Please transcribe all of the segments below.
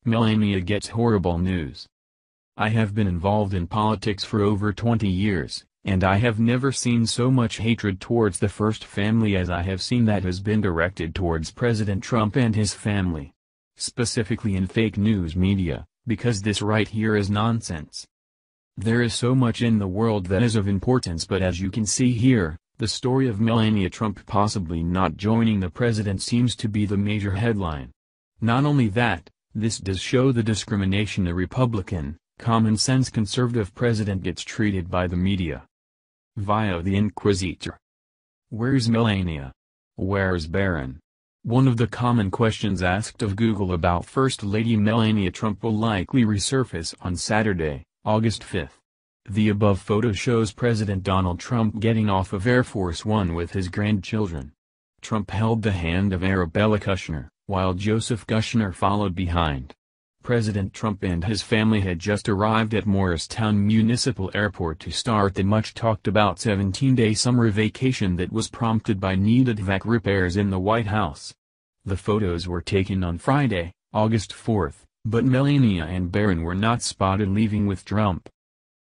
Melania gets horrible news. I have been involved in politics for over 20 years, and I have never seen so much hatred towards the first family as I have seen that has been directed towards President Trump and his family. Specifically in fake news media, because this right here is nonsense. There is so much in the world that is of importance, but as you can see here, the story of Melania Trump possibly not joining the president seems to be the major headline. Not only that, this does show the discrimination a Republican, common-sense conservative president gets treated by the media. Via the Inquisitor. Where's Melania? Where's Barron? One of the common questions asked of Google about First Lady Melania Trump will likely resurface on Saturday, August 5. The above photo shows President Donald Trump getting off of Air Force One with his grandchildren. Trump held the hand of Arabella Kushner, while Joseph Kushner followed behind. President Trump and his family had just arrived at Morristown Municipal Airport to start the much-talked-about 17-day summer vacation that was prompted by needed vac repairs in the White House. The photos were taken on Friday, August 4, but Melania and Barron were not spotted leaving with Trump.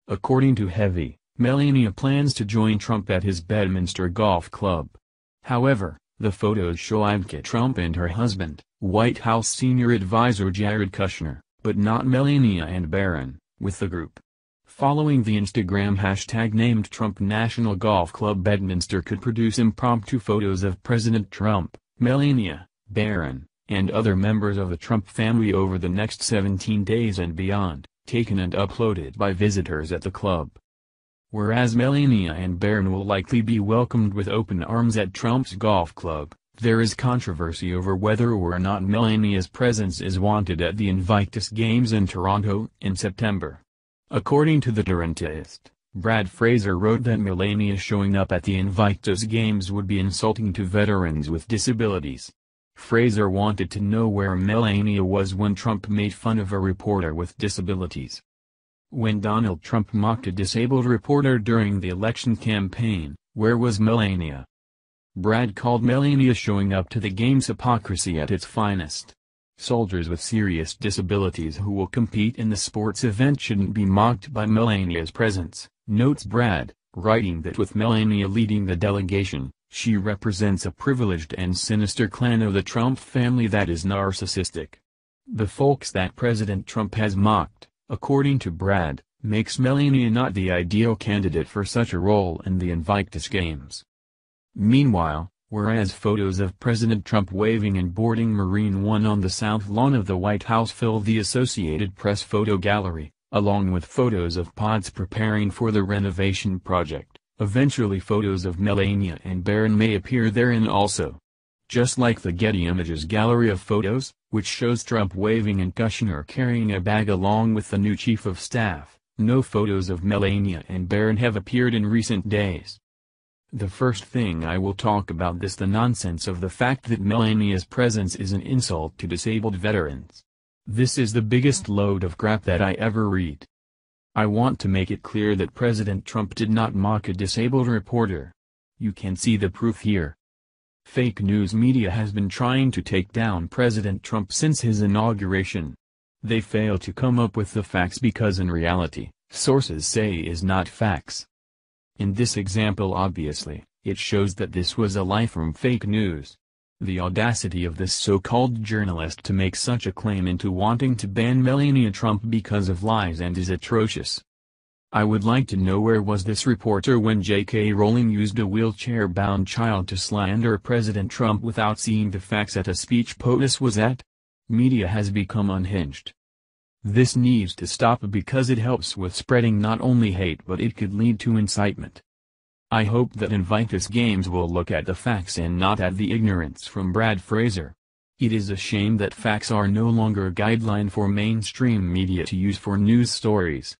According to Heavy, Melania plans to join Trump at his Bedminster Golf Club. However, the photos show Ivanka Trump and her husband, White House senior advisor Jared Kushner, but not Melania and Barron, with the group. Following the Instagram hashtag named Trump National Golf Club, Bedminster could produce impromptu photos of President Trump, Melania, Barron, and other members of the Trump family over the next 17 days and beyond, taken and uploaded by visitors at the club. Whereas Melania and Barron will likely be welcomed with open arms at Trump's golf club, there is controversy over whether or not Melania's presence is wanted at the Invictus Games in Toronto in September. According to the Torontoist, Brad Fraser wrote that Melania showing up at the Invictus Games would be insulting to veterans with disabilities. Fraser wanted to know where Melania was when Trump made fun of a reporter with disabilities. When Donald Trump mocked a disabled reporter during the election campaign, where was Melania? Brad called Melania showing up to the game's hypocrisy at its finest. Soldiers with serious disabilities who will compete in the sports event shouldn't be mocked by Melania's presence, notes Brad, writing that with Melania leading the delegation, she represents a privileged and sinister clan of the Trump family that is narcissistic. The folks that President Trump has mocked, according to Brad, makes Melania not the ideal candidate for such a role in the Invictus Games. Meanwhile, whereas photos of President Trump waving and boarding Marine One on the south lawn of the White House fill the Associated Press photo gallery, along with photos of pods preparing for the renovation project, eventually photos of Melania and Barron may appear therein also. Just like the Getty Images gallery of photos, which shows Trump waving and Kushner carrying a bag along with the new chief of staff, no photos of Melania and Barron have appeared in recent days. The first thing I will talk about is the nonsense of the fact that Melania's presence is an insult to disabled veterans. This is the biggest load of crap that I ever read. I want to make it clear that President Trump did not mock a disabled reporter. You can see the proof here. Fake news media has been trying to take down President Trump since his inauguration. They fail to come up with the facts because in reality, sources say is not facts. In this example obviously, it shows that this was a lie from fake news. The audacity of this so-called journalist to make such a claim into wanting to ban Melania Trump because of lies and is atrocious. I would like to know where was this reporter when J.K. Rowling used a wheelchair-bound child to slander President Trump without seeing the facts at a speech POTUS was at? Media has become unhinged. This needs to stop because it helps with spreading not only hate but it could lead to incitement. I hope that Invictus Games will look at the facts and not at the ignorance from Brad Fraser. It is a shame that facts are no longer a guideline for mainstream media to use for news stories.